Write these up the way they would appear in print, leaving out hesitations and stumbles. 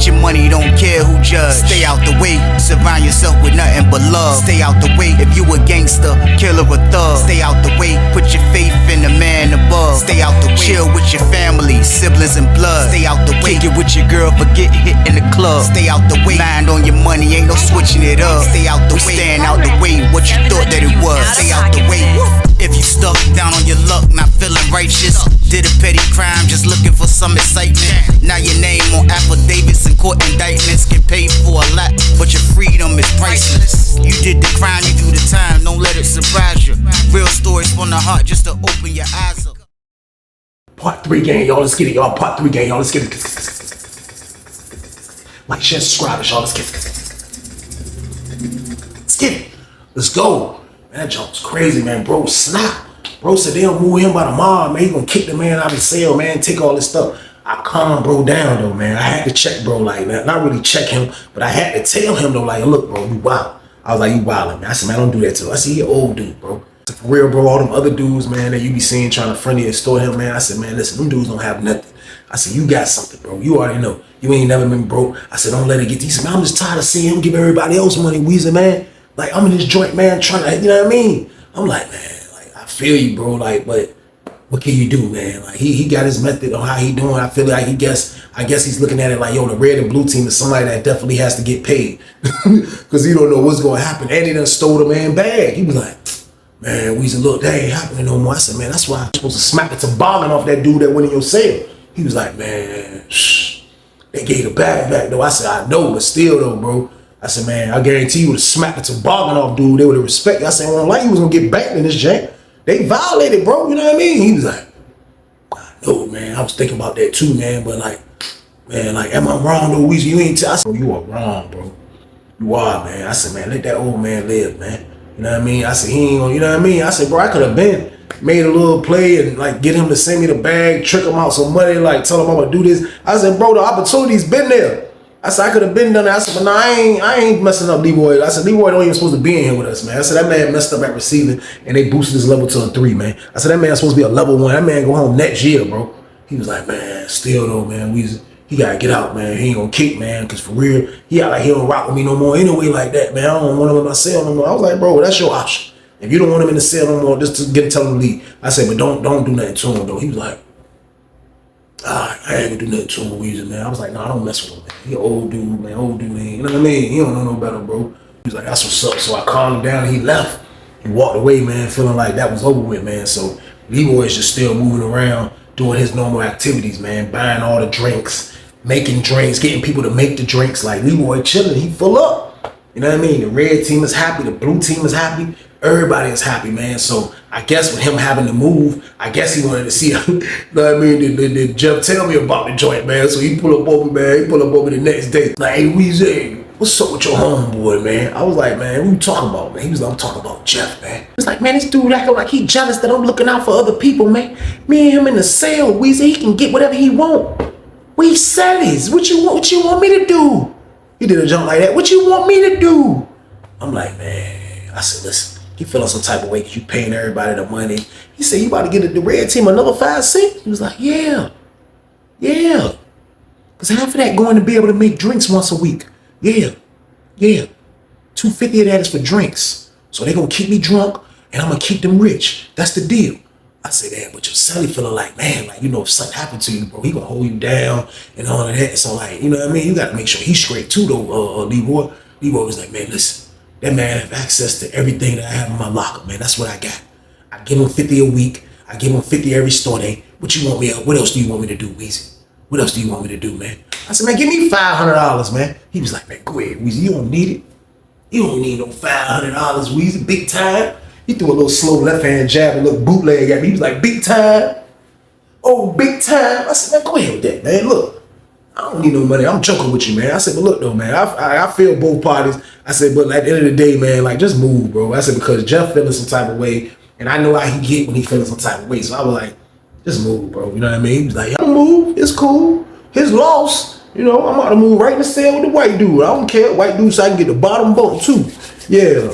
Get your money, don't care who judge. Stay out the way, surround yourself with nothing but love. Stay out the way, if you a gangster, killer or thug. Stay out the way, put your faith in the man above. Stay out the way, chill with your family, siblings and blood. Stay out the way, kick it with your girl, forget hit in the club. Stay out the way, mind on your money, ain't no switching it up. Stay out the way, stand out the way, what you thought that it was. Stay out the way. If you stuck down on your luck, not feeling righteous, did a petty crime, just looking for some excitement. Now your name on affidavits and court indictments, get paid for a lot, but your freedom is priceless. You did the crime, you do the time, don't let it surprise you. Real stories from the heart, just to open your eyes up. Part 3 gang, y'all, let's get it, y'all. Part 3 gang, y'all, let's get it. Like, share, subscribe, y'all, let's get it. Let's get it. Let's go. Man, that junk's crazy, man. Bro, snap. Bro said they don't move him by the mob, man. He gonna kick the man out of his cell, man. Take all this stuff. I calmed bro down, though, man. I had to check bro, like, man, not really check him, but I had to tell him, though, like, look, bro, you wild. I was like, you wildin', man. I said, man, don't do that to him. I said, he an old dude, bro. For real, bro, all them other dudes, man, that you be seeing trying to friendly extort him, man. I said, man, listen, them dudes don't have nothing. I said, you got something, bro. You already know. You ain't never been broke. I said, don't let it get these. Man, I'm just tired of seeing him give everybody else money, Weezy, man. Like, I'm in this joint, man, trying to, you know what I mean? I'm like, man, like, I feel you, bro, like, but what can you do, man? Like, he got his method on how he doing. I feel like I guess he's looking at it like, yo, the red and blue team is somebody that definitely has to get paid because he don't know what's going to happen. And he done stole the man bag. He was like, man, Weezy, look, that ain't happening no more. I said, man, that's why I'm supposed to smack the toboggan off that dude that went in your cell. He was like, man, shh, they gave the bag back, though. I said, I know, but still, though, bro. I said, man, I guarantee you would have smacked the toboggan off, dude. They would have respected. I said, well, like you was going to get banked in this jank. They violated, bro. You know what I mean? He was like, I know, man. I was thinking about that too, man. But like, man, like, am I wrong, though, Weezy? You ain't I said, you are wrong, bro. You are, man. I said, man, let that old man live, man. You know what I mean? I said, he ain't gonna, you know what I mean? I said, bro, I could have been made a little play and like get him to send me the bag, trick him out some money, like tell him I'm gonna do this. I said, bro, the opportunity's been there. I said, I could have been done that. I said, but no, I ain't messing up Leroy. I said, Leroy don't even supposed to be in here with us, man. I said, that man messed up at receiving and they boosted his level to a 3, man. I said, that man's supposed to be a level 1. That man go home next year, bro. He was like, man, still though, man, he gotta get out, man. He ain't gonna kick, man, because for real, he act like he don't rock with me no more anyway like that, man. I don't want him in my cell no more. I was like, bro, that's your option. If you don't want him in the cell no more, just to tell him to leave. I said, but don't do nothing to him, though. He was like, I ain't gonna do nothing to him, Weezy, man. I was like, no, I don't mess with him, man. He an old dude, man. Old dude, man. You know what I mean? He don't know no better, bro. He was like, that's what's up. So I calmed him down. He left. He walked away, man, feeling like that was over with, man. So Leroy's just still moving around, doing his normal activities, man. Buying all the drinks, making drinks, getting people to make the drinks. Like, Leroy chilling. He full up. You know what I mean? The red team is happy. The blue team is happy. Everybody is happy, man. So I guess with him having to move, I guess he wanted to see, you know what I mean? Did Jeff tell me about the joint, man? So he pull up over, man. He pull up over the next day. Like, hey, Weezy, what's up with your homeboy, man? I was like, man, what you talking about, man? He was like, I'm talking about Jeff, man. It's like, man, this dude acting like he jealous that I'm looking out for other people, man. Me and him in the cell, Weezy, he can get whatever he want. We sellies. What you want me to do? He did a jump like that. What you want me to do? I'm like, man, I said, listen. He feeling some type of way because you paying everybody the money. He said, you about to get the red team another 5 cents? He was like, yeah. Because half of that going to be able to make drinks once a week. Yeah. $250 of that is for drinks. So they going to keep me drunk and I'm going to keep them rich. That's the deal. I said, man, but your Sally feeling like, man, like, you know, if something happened to you, bro, he going to hold you down and all of that. So, like, you know what I mean? You got to make sure he's straight too, though, Leroy. Leroy was like, man, listen. That man have access to everything that I have in my locker, man. That's what I got. I give him 50 a week. I give him 50 every store day. What else do you want me to do, Weezy? What else do you want me to do, man? I said, man, give me $500, man. He was like, man, go ahead, Weezy. You don't need it. You don't need no $500, Weezy. Big time. He threw a little slow left-hand jab, a little bootleg at me. He was like, big time. Oh, big time. I said, man, go ahead with that, man. Look. I don't need no money. I'm joking with you, man. I said, but look, though, man, I feel both parties. I said, but at the end of the day, man, like, just move, bro. I said, because Jeff feeling some type of way, and I know how he get when he feeling some type of way. So I was like, just move, bro. You know what I mean? He was like, I'll move. It's cool. His loss. You know, I'm about to move right in the cell with the white dude. I don't care. White dude so I can get the bottom bunk, too. Yeah.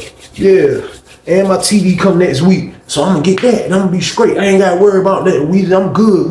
And my TV come next week. So I'm going to get that, and I'm going to be straight. I ain't got to worry about that. I'm good.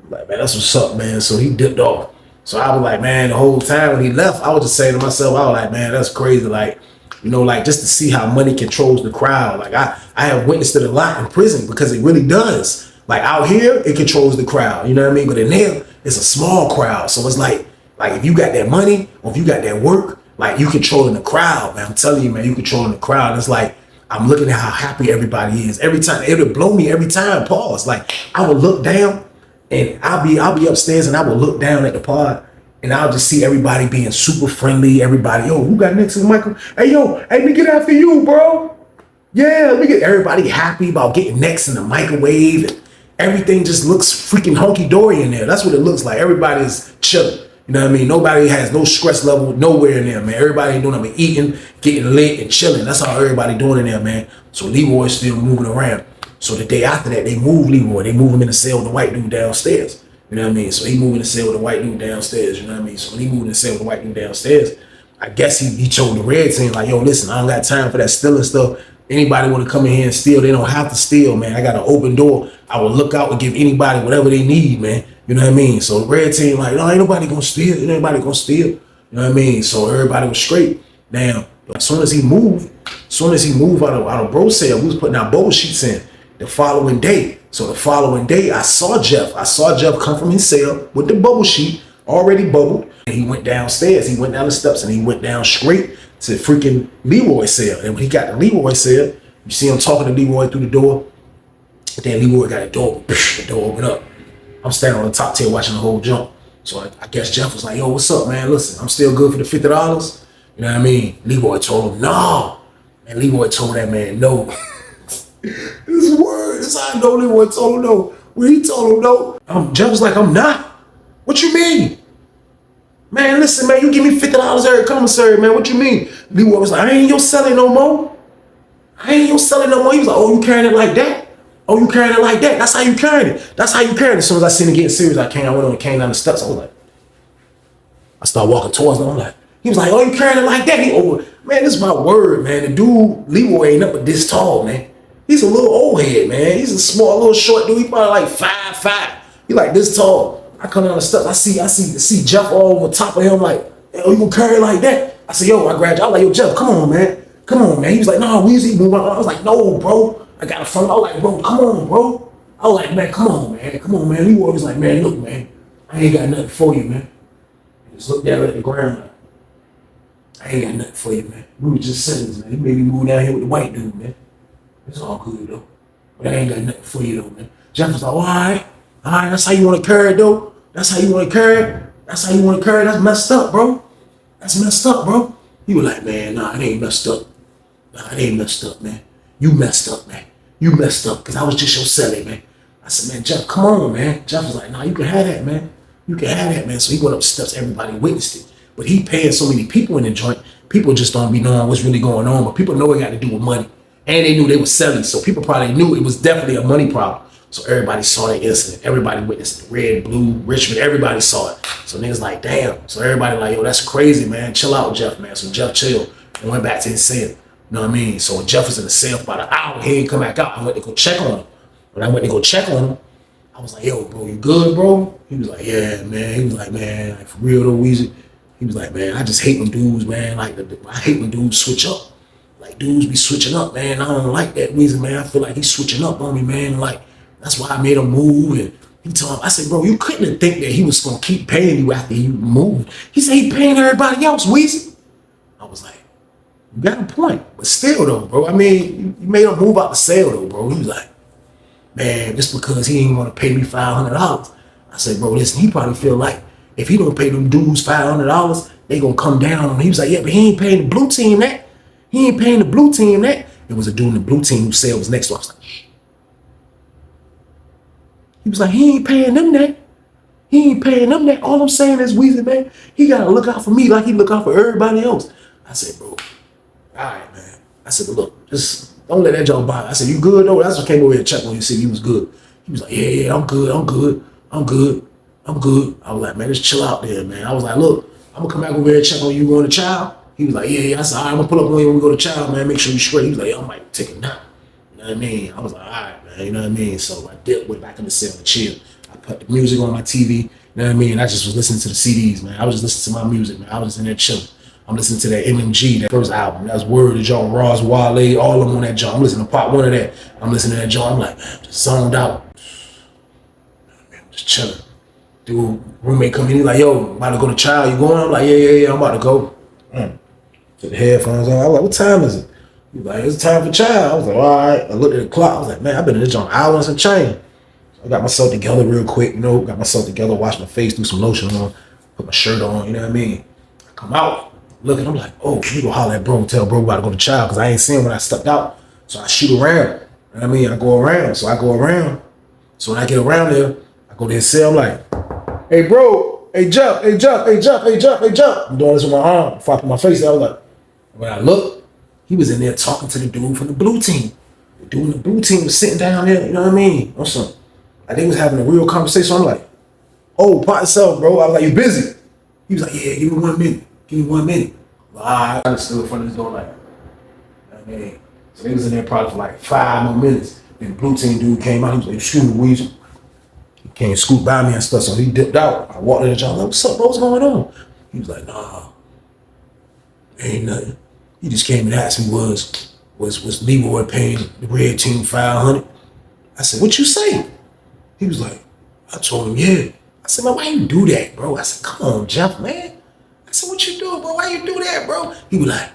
Like, man, that's what's up, man. So he dipped off. So I was like, man, the whole time when he left, I was just saying to myself, I was like, man, that's crazy. Like, you know, like just to see how money controls the crowd. Like I have witnessed it a lot in prison because it really does. Like out here, it controls the crowd. You know what I mean? But in there, it's a small crowd. So it's like if you got that money or if you got that work, like you controlling the crowd, man. I'm telling you, man, you controlling the crowd. It's like I'm looking at how happy everybody is. Every time, it would blow me every time. Pause. Like I would look down and I'll be upstairs and I would look down at the pod and I'll just see everybody being super friendly. Everybody, yo, who got next to the mic? Hey, yo, hey, me get after you, bro. Yeah, we get everybody happy about getting next in the microwave. And everything just looks freaking hunky-dory in there. That's what it looks like. Everybody's chilling. You know what I mean? Nobody has no stress level nowhere in there, man. Everybody doing nothing but eating, getting lit, and chilling. That's how everybody doing in there, man. So Leroy's still moving around. So the day after that, they move Leroy. They move him in the cell with the white dude downstairs. You know what I mean? So he moved in the cell with the white dude downstairs. You know what I mean? So when he moved in the cell with the white dude downstairs, I guess he told the red team, like, yo, listen, I don't got time for that stealing stuff. Anybody want to come in here and steal, they don't have to steal, man. I got an open door. I will look out and give anybody whatever they need, man. You know what I mean? So the red team, like, no, ain't nobody gonna steal. Ain't nobody gonna steal. You know what I mean? So everybody was straight. Now, as soon as he moved out of bro cell, we was putting our bubble sheets in the following day. So the following day, I saw Jeff come from his cell with the bubble sheet already bubbled. And he went downstairs. He went down the steps and he went down straight to freaking Leroy's cell. And when he got to Leroy's cell, you see him talking to Leroy through the door. Then Leroy got the door open up. I'm standing on the top tier watching the whole jump. So I guess Jeff was like, yo, what's up, man? Listen, I'm still good for the $50. You know what I mean? Leroy told him, no. And Leroy told that man, no. This is word. This is how I know Leroy told him no. When he told him no, Jeff was like, I'm not. What you mean? Man, listen, man, you give me $50 every commissary, man. What you mean? Leroy was like, I ain't your selling no more. I ain't your selling no more. He was like, oh, you carrying it like that? Oh, you carrying it like that? That's how you carrying it. That's how you carrying it. As soon as I seen it getting serious, I went on and came down the steps. I was like, I started walking towards him. I'm like, he was like, oh, you carrying it like that? Man, this is my word, man. The dude, Leroy, ain't up but this tall, man. He's a little old head, man. He's a small, little short dude. He probably like 5'5". He like this tall. I come down the steps. I see Jeff all over top of him. Like, yo, you gonna carry it like that? I said, yo, I grabbed you. I was like, yo, Jeff, come on, man. Come on, man. He was like, nah, Weezy. I was like, no, bro. I got a phone. I was like, bro, come on, bro. I was like, man, come on, man. Come on, man. Leroy was like, man, look, man. I ain't got nothing for you, man. He just looked down at the ground. Like, I ain't got nothing for you, man. We were just sinners, man. He made me move down here with the white dude, man. It's all good, though. But I ain't got nothing for you, though, man. Jeff was like, all right, that's how you want to carry it, though. That's how you want to carry it. That's how you want to carry it. That's messed up, bro. That's messed up, bro. He was like, man, nah, it ain't messed up. Nah, it ain't messed up, man. You messed up, man. You messed up, because I was just your celly, man. I said, man, Jeff, come on, man. Jeff was like, nah, you can have that, man. You can have that, man. So he went up the steps. Everybody witnessed it. But he paying so many people in the joint. People just don't be knowing what's really going on. But people know it got to do with money. And they knew they were selling. So people probably knew it was definitely a money problem. So everybody saw that incident. Everybody witnessed it. Red, blue, Richmond, everybody saw it. So niggas like, damn. So everybody like, yo, that's crazy, man. Chill out, Jeff, man. So Jeff chilled and went back to his cell. You know what I mean? So Jeff was in the cell for about an hour. He didn't come back out. I went to go check on him. When I went to go check on him, I was like, yo, bro, you good, bro? He was like, yeah, man. He was like, man, like, for real though, Weezy. He was like, man, I just hate when dudes, man. Like, I hate when dudes switch up. Like, dudes be switching up, man. I don't like that Weezy, man. I feel like he's switching up on me, man. Like, that's why I made him move. And he told him, I said, bro, you couldn't think that he was going to keep paying you after you moved. He said he paying everybody else, Weezy. I was like, you got a point. But still, though, bro. I mean, you made him move out the cell, though, bro. He was like, man, just because he ain't want to pay me $500. I said, bro, listen, he probably feel like if he don't pay them dudes $500, they going to come down on him. He was like, yeah, but he ain't paying the blue team that. He ain't paying the blue team that. It was a dude in the blue team whose cell was next to us. I was like, shh. He was like, he ain't paying them that. He ain't paying them that. All I'm saying is, Weezy, man, he got to look out for me like he look out for everybody else. I said, bro, all right, man. I said, but look, just don't let that joke bother. I said, you good, though? That's what came over here and checked on you, see you was good. He was like, yeah, I'm good. I was like, man, just chill out there, man. I was like, look, I'm going to come back over here and check on you going to child. He was like, yeah. I said, all right, I'm going to pull up on you when we go to child, man. Make sure you straight. He was like, yo, I might take a nap. You know what I mean? I was like, all right, man. You know what I mean? So I went back in the cell and chill. I put the music on my TV. You know what I mean? I just was listening to the CDs, man. I was just listening to my music, man. I was just in there chilling. I'm listening to that MMG, that first album. That was Word, the joint, Ross, Wale, all of them on that joint. I'm listening to part one of that. I'm listening to that joint. I'm like, man, just zoned out. Man, I'm just chilling. Dude, roommate come in, he's like, yo, about to go to Child, you going? I'm like, yeah, I'm about to go. Put the headphones on. I was like, what time is it? He was like, it's time for Child. I was like, all right. I looked at the clock. I was like, man, I've been in this joint hour and some change. I got myself together real quick, you know, got myself together, washed my face, threw some lotion on, put my shirt on, you know what I mean? I come out, looking, I'm like, oh, you go holler at bro, tell bro about to go to Child, because I ain't seen him when I stepped out. So I shoot around, you know what I mean? I go around. So when I get around there, I go to his cell, I'm like, hey bro, hey jump. I'm doing this with my arm, before I put my face there. I was like, when I look, he was in there talking to the dude from the blue team. The dude in the blue team was sitting down there, you know what I mean? On some. Like they was having a real conversation. I'm like, oh, pot yourself, bro. I was like, you busy? He was like, yeah, give me 1 minute. I just stood in front of this door like, I mean, so they was in there probably for like 5 more minutes. Then the blue team dude came out. He was like, excuse me, Weezy. He came scoot by me and stuff, so he dipped out. I walked in the job. I was like, what's up, bro? What's going on? He was like, nah, ain't nothing. He just came and asked me was Leroy paying the red team $500? I said, what you say? He was like, I told him, yeah. I said, man, why you do that, bro? I said, come on, Jeff, man. I said, what you doing, bro? Why you do that, bro? He was like,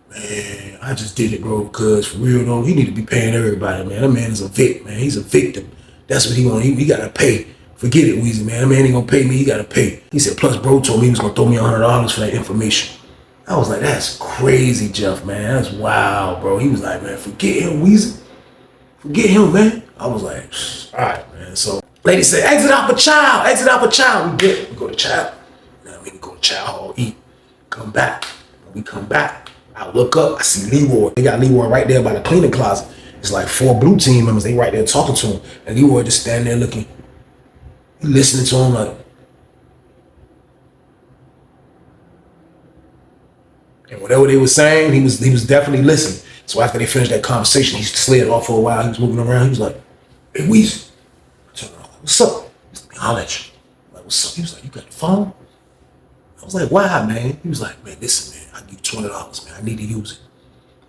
man, I just did it, bro, because for real, though, he need to be paying everybody, man. That man is a victim, man. He's a victim. That's what he want. He got to pay. Forget it, Weezy, man. That man ain't going to pay me. He got to pay. He said, plus, bro told me he was going to throw me $100 for that information. I was like, that's crazy, Jeff, man. That's wild, bro. He was like, man, forget him, Weezy. Forget him, man. I was like, all right, man. So, lady said, exit out for Child. We did. We go to Child. You know what I mean? We go to Child Hall, eat. Come back. When we come back, I look up. I see Leroy. They got Leroy right there by the cleaning closet. It's like 4 blue team members. They right there talking to him. And Leroy just standing there looking. He listening to him like. And whatever they were saying, he was definitely listening. So after they finished that conversation, he slid off for a while. He was moving around. He was like, hey, Weezy. I turned around, what's up? He's like, I'll let you. I'm like, what's up? He was like, you got the phone? I was like, why, man? He was like, man, listen, man, I give you $20, man. I need to use it.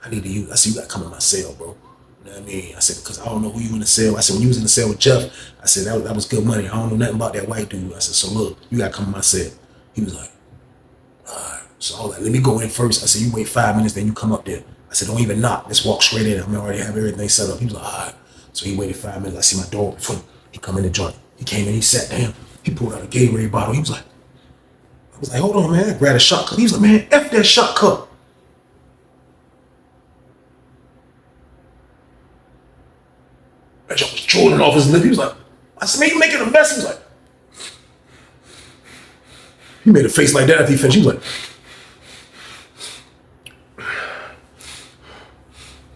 I said, you got to come in my cell, bro. You know what I mean? I said, because I don't know who you in the cell. I said, when you was in the cell with Jeff, I said, that was good money. I don't know nothing about that white dude. I said, so look, you got to come in my cell. He was like, all right. So I was like, let me go in first. I said, you wait 5 minutes, then you come up there. I said, don't even knock. Let's walk straight in. I already have everything set up. He was like, all right. So he waited 5 minutes. I see my dog before he come in the joint. He came in, he sat down. He pulled out a Gatorade bottle. He was like, I was like, hold on, man. I grabbed a shot cup. He was like, man, F that shot cup. That joint was drooling off his lip. He was like, I said, man, you making a mess. He was like, he made a face like that after he finished. He was like,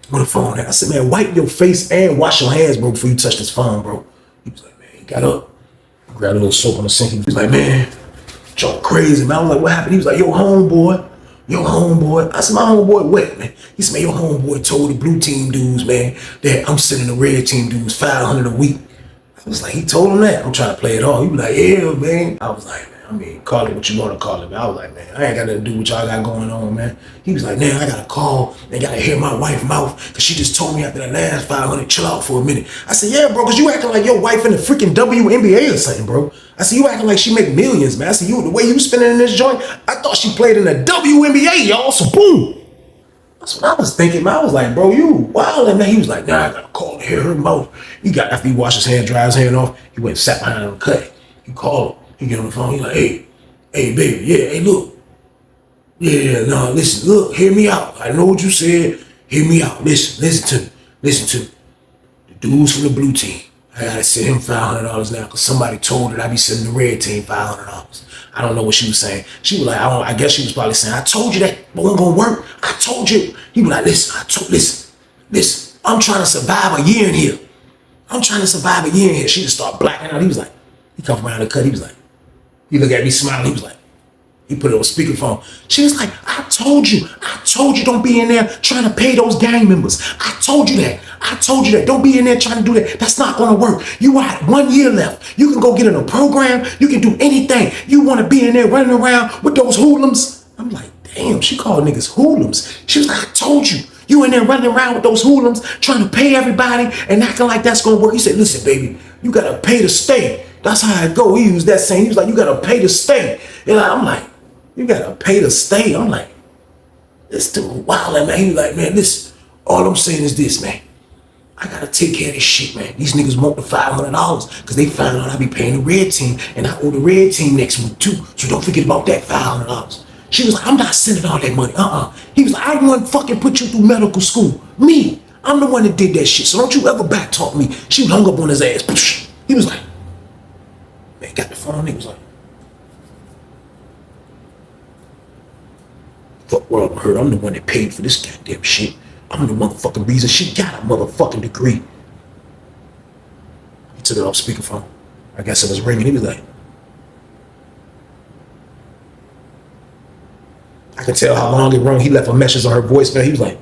where the phone at? I said, man, wipe your face and wash your hands, bro, before you touch this phone, bro. He was like, man, he got up, grabbed a little soap on the sink. He was like, man, Joe crazy, man. I was like, what happened? He was like, yo, homeboy. I said, my homeboy what, man? He said, man, your homeboy told the blue team dudes, man, that I'm sending the red team dudes $500 a week. I was like, he told him that. I'm trying to play it off. He was like, yeah, man. I was like, man, I mean, call it what you want to call it, man. I was like, man, I ain't got nothing to do with y'all got going on, man. He was like, man, I got to call. They got to hear my wife's mouth because she just told me after that last 500, chill out for a minute. I said, yeah, bro, because you acting like your wife in the freaking WNBA or something, bro. I said, you acting like she make millions, man. I said, the way you spinning in this joint, I thought she played in the WNBA, y'all, so boom. That's what I was thinking, man. I was like, bro, you wild. And then he was like, nah, I got to call to hear her mouth. After he washed his hand, dry his hand off, he went and sat behind him and cut. He called him. He get on the phone. He like, hey, baby, yeah, hey, look. Yeah, no, listen, look, hear me out. I know what you said. Hear me out. Listen to me. The dudes from the blue team. I gotta send him $500 now because somebody told her I be sending the red team $500. I don't know what she was saying. She was like, I guess she was probably saying, I told you that wasn't gonna work. I told you. He was like, listen, I'm trying to survive a year in here. She just started blacking out. He was like, he come from around the cut. He was like, he looked at me smiling. He was like, He put it on speakerphone. She was like, I told you don't be in there trying to pay those gang members. I told you that. Don't be in there trying to do that. That's not gonna work. You got 1 year left. You can go get in a program. You can do anything. You wanna be in there running around with those hoodlums? I'm like, damn, she called niggas hoodlums. She was like, I told you. You in there running around with those hoodlums trying to pay everybody and acting like that's gonna work. He said, listen, baby, you gotta pay to stay. That's how it go. He used that saying. He was like, you gotta pay to stay. And I'm like, you gotta pay to stay. I'm like, this dude wild, man. He was like, man, listen, all I'm saying is this, man. I gotta take care of this shit, man. These niggas want the $500 because they found out I be paying the red team and I owe the red team next week too. So don't forget about that $500. She was like, I'm not sending all that money. He was like, I want to fucking put you through medical school. Me, I'm the one that did that shit. So don't you ever back talk me. She hung up on his ass. He was like, man, got the phone. He was like, fuck world hurt. I'm the one that paid for this goddamn shit. I'm the motherfucking reason she got a motherfucking degree. He took it off speakerphone. I guess it was ringing. He was like, I could tell how long it rung. He left a message on her voicemail. He was like,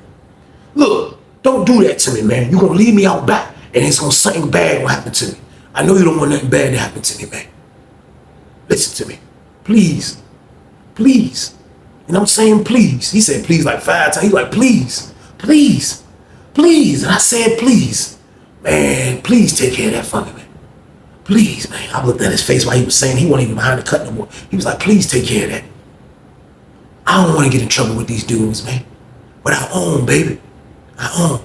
look, don't do that to me, man. You're gonna leave me out back and it's gonna something bad will happen to me. I know you don't want nothing bad to happen to me, man. Listen to me. Please. Please. And I'm saying please. He said please like 5 times. He like, please, please, please. And I said please. Man, please take care of that for me, man. Please, man. I looked at his face while he was saying he wasn't even behind the cut no more. He was like, please take care of that. I don't want to get in trouble with these dudes, man. But I own, baby. I own.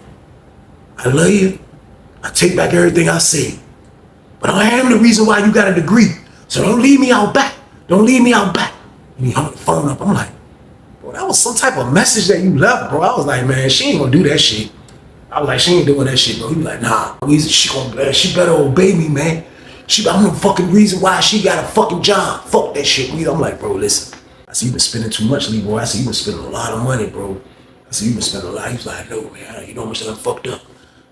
I love you. I take back everything I said. But I am the reason why you got a degree. So don't leave me out back. Don't leave me out back. And he hung the phone up. I'm like, bro, that was some type of message that you left, bro. I was like, man, she ain't gonna do that shit. I was like, she ain't doing that shit, bro. He was like, nah, she better obey me, man. I'm the fucking reason why she got a fucking job. Fuck that shit. I'm like, bro, listen. I said, you been spending too much, Lee, boy. I said, you been spending a lot of money, bro. I said, you been spending a lot. He was like, no, man. You know how much I fucked up?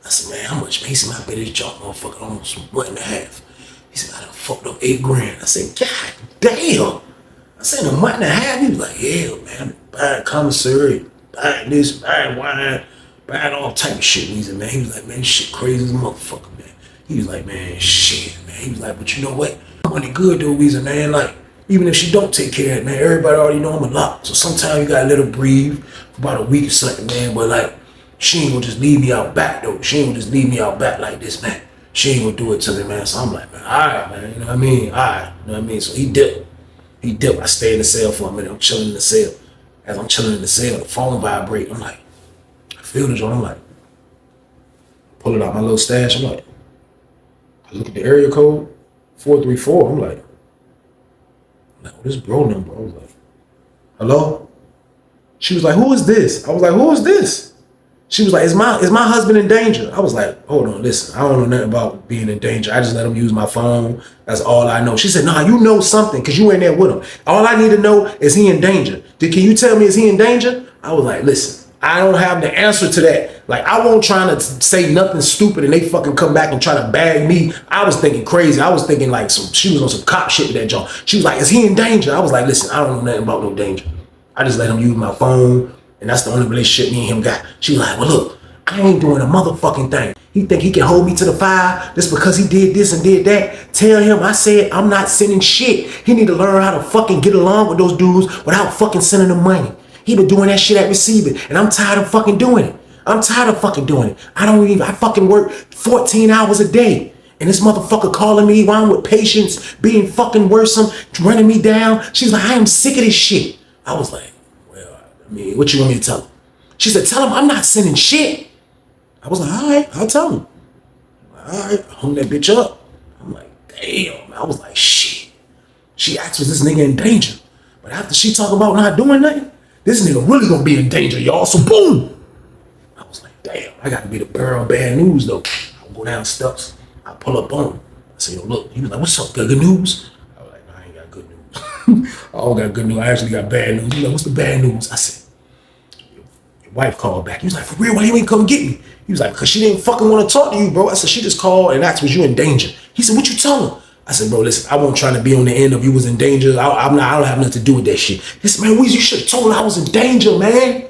I said, man, how much? Man, he said, I bet this job motherfucker almost $1.5. He said, I done fucked up $8,000. I said, God damn. I said, in a month and a half? He was like, yeah, man. I'm buying commissary, buying this, buying wine, buying all type of shit. He said, man, he was like, man, this shit crazy as a motherfucker, man. He was like, man, shit, man. He was like, but you know what? Money good though, Weezer, man. Like, even if she don't take care of it, man, everybody already know I'm a lot. So sometimes you gotta let her breathe for about a week or something, man. But like, she ain't gonna just leave me out back though. She ain't gonna just leave me out back like this, man. She ain't gonna do it to me, man. So I'm like, man, all right, man. You know what I mean? All right. You know what I mean? So he dipped. He dipped. I stayed in the cell for a minute. I'm chilling in the cell. As I'm chilling in the cell, the phone vibrate. I'm like, I feel the joint. I'm like, pulling out my little stash. I'm like, I look at the area code, 434. I'm like, what is bro number? I was like, hello? She was like, who is this? I was like, who is this? She was like, is my husband in danger? I was like, hold on, listen, I don't know nothing about being in danger. I just let him use my phone. That's all I know. She said, nah, you know something because you in there with him. All I need to know is he in danger. Can you tell me, is he in danger? I was like, listen, I don't have the answer to that. Like, I won't try to say nothing stupid and they fucking come back and try to bag me. I was thinking crazy. I was thinking like she was on some cop shit with that joint. She was like, is he in danger? I was like, listen, I don't know nothing about no danger. I just let him use my phone. And that's the only relationship me and him got. She was like, well, look, I ain't doing a motherfucking thing. He think he can hold me to the fire just because he did this and did that. Tell him I said I'm not sending shit. He need to learn how to fucking get along with those dudes without fucking sending them money. He been doing that shit at receiving, and I'm tired of fucking doing it. I'm tired of fucking doing it. I fucking work 14 hours a day. And this motherfucker calling me while I'm with patients, being fucking worrisome, running me down. She's like, I am sick of this shit. I was like, I mean, what you want me to tell him? She said, tell him I'm not sending shit. I was like, all right, I'll tell him. All right, I hung that bitch up. I'm like, damn. I was like, shit. She asked, was this nigga in danger? But after she talk about not doing nothing, this nigga really gonna be in danger, y'all. So boom. I was like, damn, I gotta be the bearer of bad news though. I'll go down steps. I pull up on him. I say, yo, look. He was like, what's up? Got good news? I was like, no, I ain't got good news. I don't got good news. I actually got bad news. He was like, what's the bad news? I said, wife called back. He was like, for real, why you ain't come get me? He was like, because she didn't fucking want to talk to you, bro. I said, she just called and asked, was you in danger? He said, what you tell her? I said, bro, listen, I wasn't trying to be on the end of you was in danger. I don't have nothing to do with that shit. He said, man, Weezy, you should have told her I was in danger, man.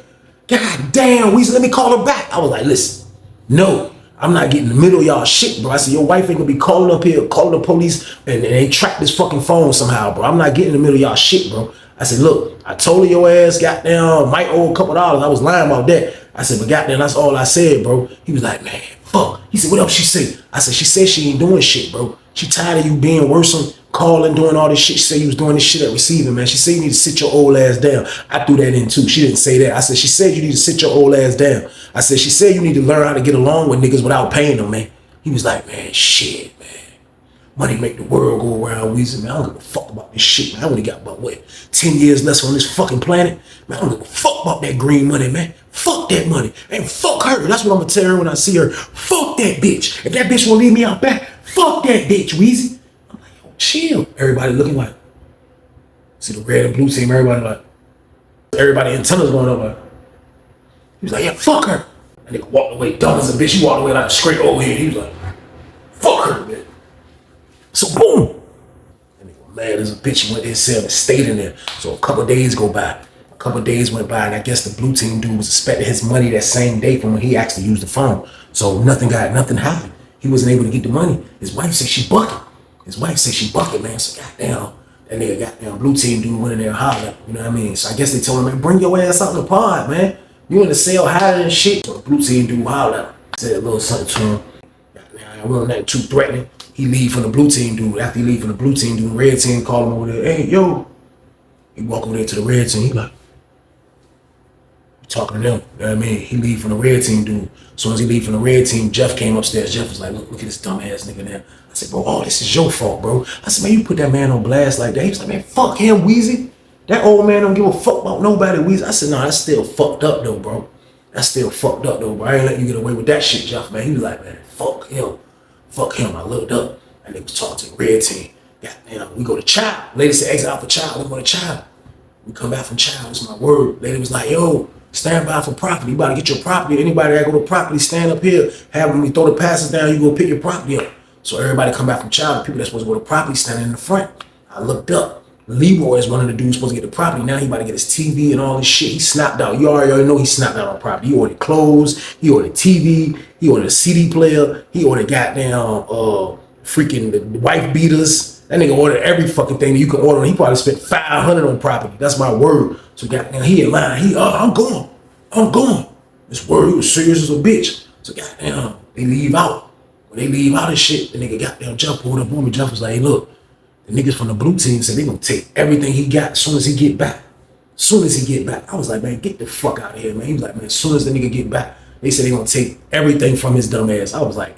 God damn, Weezy, let me call her back. I was like, listen, no, I'm not getting in the middle of y'all shit, bro. I said, your wife ain't gonna be calling up here, calling the police, and they track this fucking phone somehow, bro. I'm not getting in the middle of y'all shit, bro. I said, look, I told her your ass goddamn might owe a couple dollars. I was lying about that. I said, but goddamn, that's all I said, bro. He was like, man, fuck. He said, what else she say? I said, she said she ain't doing shit, bro. She tired of you being worse, calling, doing all this shit. She said you was doing this shit at receiving, man. She said you need to sit your old ass down. I threw that in too. She didn't say that. I said, she said you need to sit your old ass down. I said, she said you need to learn how to get along with niggas without paying them, man. He was like, man, shit, man. Money make the world go around, Weezy, man. I don't give a fuck about this shit, man. I only got about, 10 years left on this fucking planet? Man, I don't give a fuck about that green money, man. Fuck that money. And fuck her. That's what I'm gonna tell her when I see her. Fuck that bitch. If that bitch won't leave me out back, fuck that bitch, Weezy. I'm like, yo, chill. Everybody looking like, see the red and blue team, everybody antennas going up like. He was like, yeah, fuck her. And nigga walked away dumb as a bitch. He walked away like straight over here. He was like, fuck her, man. So boom. And nigga mad as a bitch. He went there and stayed in there. So a couple days go by. A couple days went by, and I guess the blue team dude was expecting his money that same day from when he actually used the phone. So nothing happened. He wasn't able to get the money. His wife said she bucking. Man. So goddamn, that nigga goddamn blue team dude went in there and hollered. You know what I mean? So I guess they told him, man, bring your ass out in the pod, man. You in the cell hiding and shit. So the blue team dude hollered at him. Said a little something to him. Goddamn, wasn't nothing too threatening. He leave from the blue team dude. After he leave from the blue team dude, red team call him over there. Hey, yo. He walk over there to the red team. He like, talking to them, you know what I mean? He leave from the red team dude. As soon as he leave from the red team, Jeff came upstairs. Jeff was like, look at this dumb ass nigga there. I said, bro, all this is your fault, bro. I said, man, you put that man on blast like that. He was like, man, fuck him, Weezy. That old man don't give a fuck about nobody, Weezy. I said, nah, that's still fucked up though, bro. I ain't letting you get away with that shit, Jeff, man. He was like, man, fuck him. I looked up and they was talking to the red team. Goddamn, we go to Child. Lady said, exit out for Child. We go to Child. We come back from Child. It's my word. Lady was like, yo, stand by for property. You about to get your property. Anybody that go to property, stand up here. Have them throw the passes down. You go pick your property up. So everybody come back from Child. The people that's supposed to go to property standing in the front. I looked up. Leroy is one of the dudes supposed to get the property. Now he about to get his TV and all this shit. He snapped out. You already know he snapped out on property. He ordered clothes. He ordered TV. He ordered a CD player. He ordered goddamn freaking the wife beaters. That nigga ordered every fucking thing that you can order. He probably spent $500 on property. That's my word. So goddamn, he in line. I'm going. This word, he was serious as a bitch. So goddamn, they leave out. When they leave out and shit, the nigga goddamn Jeff pulled up on me. Jeff was like, hey, look, the niggas from the blue team said they gonna take everything he got as soon as he get back. I was like, man, get the fuck out of here, man. He was like, man, as soon as the nigga get back, they said they gonna take everything from his dumb ass. I was like,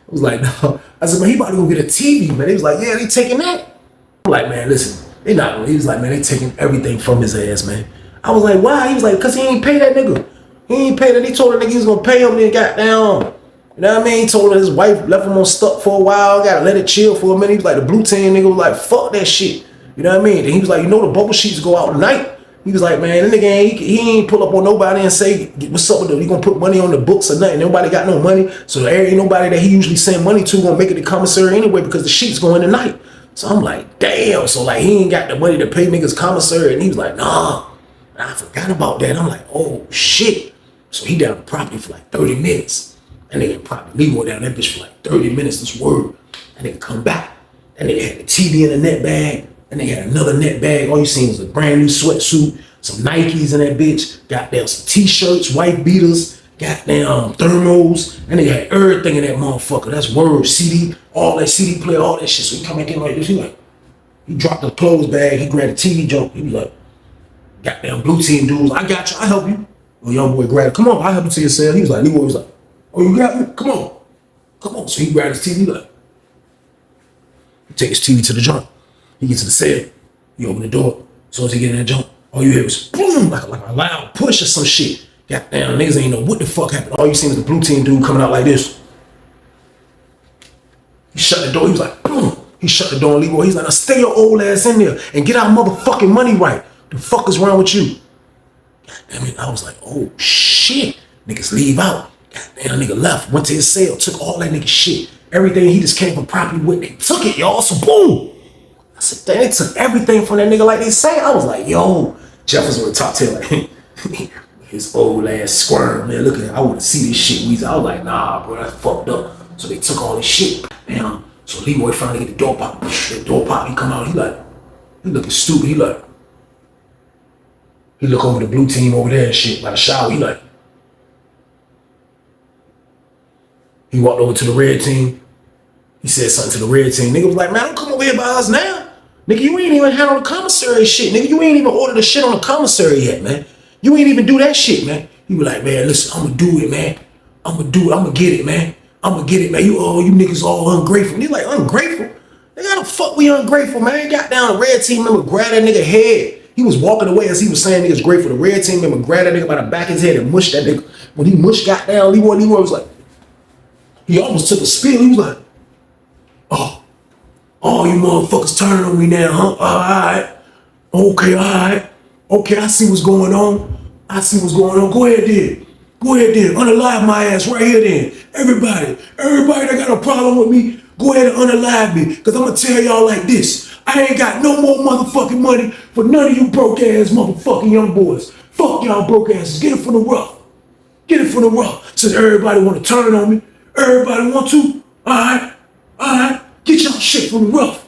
no. I said, man, he about to go get a TV, man. He was like, yeah, they taking that. I'm like, man, listen, they not. He was like, man, they taking everything from his ass, man. I was like, why? He was like, cause he ain't pay that nigga. He ain't pay that. He told the nigga he was gonna pay him, then got down. You know what I mean? He told his wife, left him on stuck for a while, gotta let it chill for a minute. He was like, the blue team nigga was like, fuck that shit. You know what I mean? And he was like, you know the bubble sheets go out tonight. He was like, man, that nigga he ain't pull up on nobody and say, what's up with them? He gonna put money on the books or nothing. Nobody got no money. So there ain't nobody that he usually send money to gonna make it to commissary anyway because the sheets going tonight. So I'm like, damn. So like he ain't got the money to pay niggas commissary. And he was like, nah. And I forgot about that. I'm like, oh shit. So he down the property for like 30 minutes. That nigga probably Leroy down that bitch for like 30 minutes, this word. That nigga come back. That nigga had the TV in the net bag. That nigga had another net bag. All you seen was a brand new sweatsuit, some Nikes in that bitch, goddamn some t-shirts, white beaters, goddamn thermals. That nigga had everything in that motherfucker. That's word, CD, all that CD player, all that shit. So he come back in like this. He dropped the clothes bag. He grabbed the TV jump. He was like, goddamn blue team dudes, I got you. I help you. Well, young boy grabbed it. Come on, I help you to your cell. He was like, Leroy was like, oh, you got me? Come on. So he grabbed his TV like, he take his TV to the jump. He gets to the cell. He open the door. As soon as he get in that jump, all you hear was boom, like a loud push or some shit. Goddamn, niggas ain't know what the fuck happened. All you seen was the blue team dude coming out like this. He shut the door. He was like, boom. He shut the door on Leroy. He's like, now stay your old ass in there and get our motherfucking money right. The fuck is wrong with you? Goddamn it. I was like, oh shit. Niggas leave out. Goddamn, nigga left, went to his cell, took all that nigga shit. Everything he just came from property with, they took it, y'all. So boom. I said, damn, they took everything from that nigga like they say. I was like, yo, Jeff was on the top tail, like, his old ass squirm, man. Look at it. I want to see this shit. I was like, nah, bro, that's fucked up. So they took all this shit. Damn. So Leroy finally get the door pop. The door pop, he come out, he looking stupid. He look over the blue team over there and shit by the shower. He walked over to the red team. He said something to the red team. Nigga was like, man, don't come over here by us now. Nigga, you ain't even handle the commissary shit. Nigga, you ain't even order the shit on the commissary yet, man. You ain't even do that shit, man. He was like, man, listen, I'm gonna do it, man. I'm gonna do it. I'm gonna get it, man. I'm gonna get it, man. You niggas all ungrateful. And he's like, ungrateful? Nigga, how the fuck we ungrateful, man? Got down, the red team member grabbed that nigga head. He was walking away as he was saying niggas grateful. The red team member grabbed that nigga by the back of his head and mushed that nigga. When he mushed got down, Leroy was like, he almost took a spill. He was like, oh, you motherfuckers turning on me now, huh? All right. Okay, all right. Okay, I see what's going on. Go ahead then. Unalive my ass right here then. Everybody that got a problem with me, go ahead and unalive me. Because I'm going to tell y'all like this. I ain't got no more motherfucking money for none of you broke ass motherfucking young boys. Fuck y'all broke asses. Get it from the rough. Since everybody want to turn on me. Everybody want to? All right. Get y'all shit from the rough.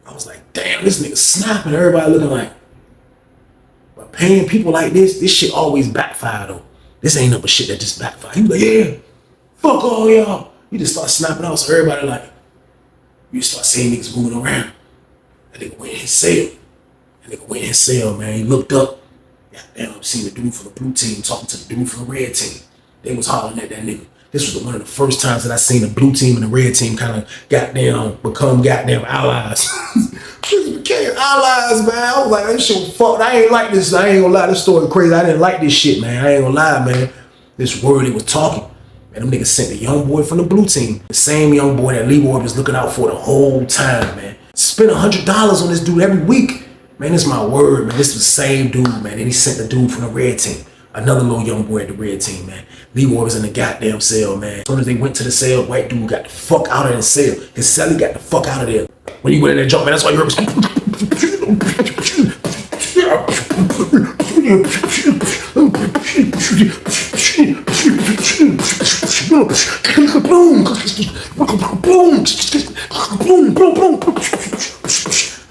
I was like, damn, this nigga snapping. Everybody looking like, but paying people like this shit always backfire though. This ain't no shit that just backfire. He was like, yeah, fuck all y'all. You just start snapping out, so everybody like, you start seeing niggas moving around. That nigga went in his cell. Man. He looked up. Goddamn, seen the dude from the blue team talking to the dude from the red team. They was hollering at that nigga. This was one of the first times that I seen the blue team and the red team kind of become goddamn allies. Became allies, man. I was like, this shit was fucked. I ain't like this. I ain't gonna lie, this story crazy. I didn't like this shit, man. I ain't gonna lie, man. This word they was talking. Man, them niggas sent the young boy from the blue team. The same young boy that Leroy was looking out for the whole time, man. Spent $100 on this dude every week. Man, this is my word, man. This was the same dude, man. And he sent the dude from the red team. Another little young boy at the red team, man. Leroy was in the goddamn cell, man. As soon as they went to the cell, white dude got the fuck out of the cell. His cellie got the fuck out of there. When he went in there jump, man, that's why you heard me.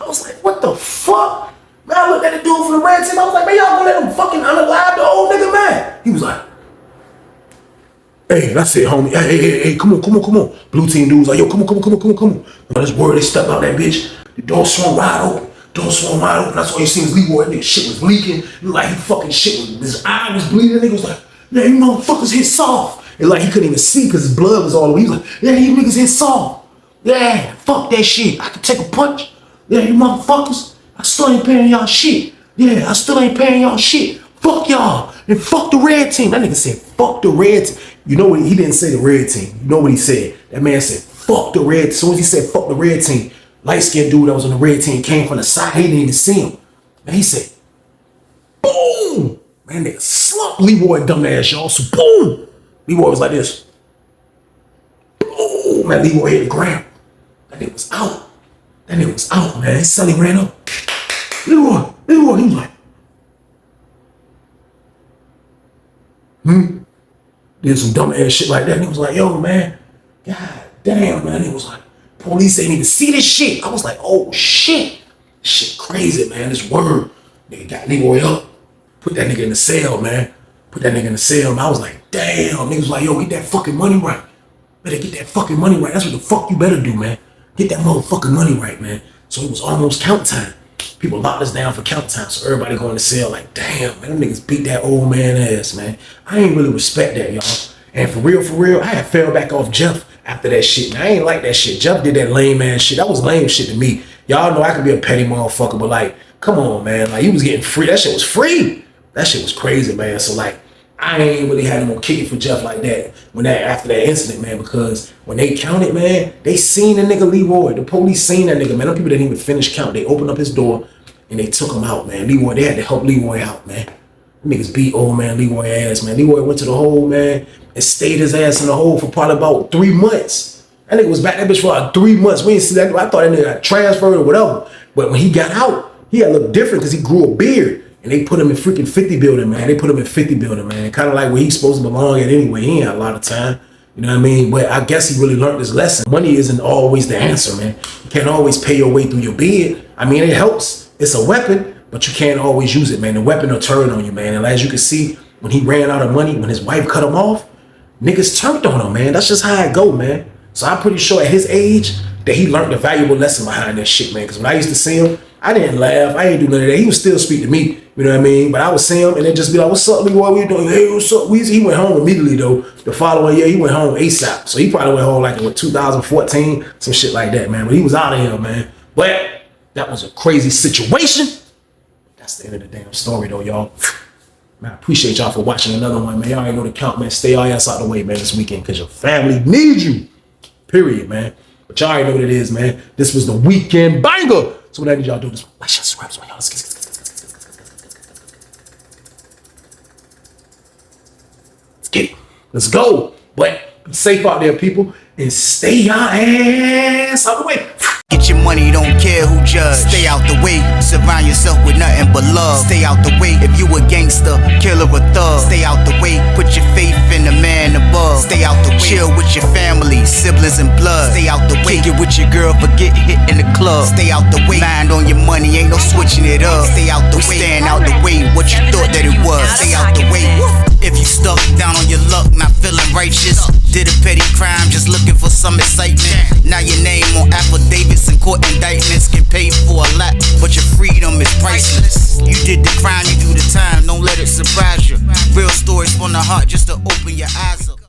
I was like, what the fuck? Man, I looked at the dude from the red team. I was like, man, y'all gonna let him fucking unalive the old nigga, man? He was like, hey, that's it, homie. Hey, come on. Blue team dude was like, yo, come on. This word, they stepped out that bitch. The door swung wide open. That's all you seen was Leroy. That nigga shit was leaking. Like he fucking shit was, his eye was bleeding. That nigga was like, yeah, you motherfuckers hit soft. And like he couldn't even see because his blood was all the way. He was like, yeah, you niggas hit soft. Yeah, fuck that shit. I can take a punch. Yeah, you motherfuckers. I still ain't paying y'all shit. Fuck y'all. And fuck the red team. That nigga said, fuck the red team. You know what? He didn't say the red team. You know what he said? That man said, fuck the red team. As soon as he said, fuck the red team, light-skinned dude that was on the red team came from the side. He didn't even see him. And he said, boom. Man, nigga slumped Leroy dumbass, y'all. So boom. Leroy was like this. Boom. Man, Leroy hit the ground. That nigga was out. Man. His son, he ran up. Leroy, he was like, did some dumb ass shit like that. And he was like, yo, man, god damn, man. He was like, police ain't even see this shit. I was like, oh shit. This shit crazy, man. This word. Nigga got Leroy up. Put that nigga in the cell, man. I was like, damn. Niggas was like, yo, get that fucking money right. Better get that fucking money right. That's what the fuck you better do, man. Get that motherfucking money right, man. So it was almost count time. People locked us down for count time, so everybody going to cell like, damn, man, them niggas beat that old man ass, man. I ain't really respect that, y'all. And for real, I had fell back off Jeff after that shit. And I ain't like that shit. Jeff did that lame ass shit. That was lame shit to me. Y'all know I could be a petty motherfucker, but like, come on, man. Like, he was getting free. That shit was free. That shit was crazy, man. So like, I ain't really had no kick it for Jeff like that after that incident, man, because when they counted, man, they seen the nigga Leroy. The police seen that nigga, man. Them people didn't even finish count. They opened up his door and they took him out, man. Leroy, they had to help Leroy out, man. Them niggas beat old man Leroy ass, man. Leroy went to the hole, man, and stayed his ass in the hole for probably about 3 months. That nigga was back that bitch for like 3 months. We didn't see that. I thought that nigga got transferred or whatever. But when he got out, he had looked different because he grew a beard. And they put him in freaking 50 building, man. They put him in 50 building, man. Kind of like where he's supposed to belong at anyway. He ain't had a lot of time. You know what I mean? But I guess he really learned his lesson. Money isn't always the answer, man. You can't always pay your way through your bid. I mean, it helps. It's a weapon, but you can't always use it, man. The weapon will turn on you, man. And as you can see, when he ran out of money, when his wife cut him off, niggas turned on him, man. That's just how it go, man. So I'm pretty sure at his age that he learned a valuable lesson behind that shit, man. Because when I used to see him, I didn't laugh. I ain't do none of that. He would still speak to me. You know what I mean? But I would see him and then just be like, what's up, Leroy? What you doing? Hey, what's up, Weezy? He went home immediately, though. The following year, he went home ASAP. So he probably went home like in 2014, some shit like that, man. But he was out of here, man. But that was a crazy situation. That's the end of the damn story, though, y'all. Man, I appreciate y'all for watching another one, man. Y'all ain't know the count, man. Stay all ass out the way, man, this weekend because your family needs you. Period, man. But y'all already know what it is, man. This was the weekend banger. So whatever y'all do, this like, share, subscribe, so y'all. Let's get it. Let's go. But be safe out there, people, and stay your ass out the way. Get your money, don't care who judge. Stay out the way, surround yourself with nothing but love. Stay out the way, if you a gangster, killer or thug. Stay out the way, put your faith in the man above. Stay out the way, chill with your family, siblings and blood. Stay out the way, kick it with your girl, forget hit in the club. Stay out the way, mind on your money, ain't no switching it up. Stay out the way, stand out the way, what you thought that it was. Stay out the way, if you stuck down on your luck, not feeling righteous. Did a petty crime, just looking for some excitement. Now your name on affidavits and court indictments get paid for a lot, but your freedom is priceless. You did the crime, you do the time, don't let it surprise you. Real stories from the heart just to open your eyes up.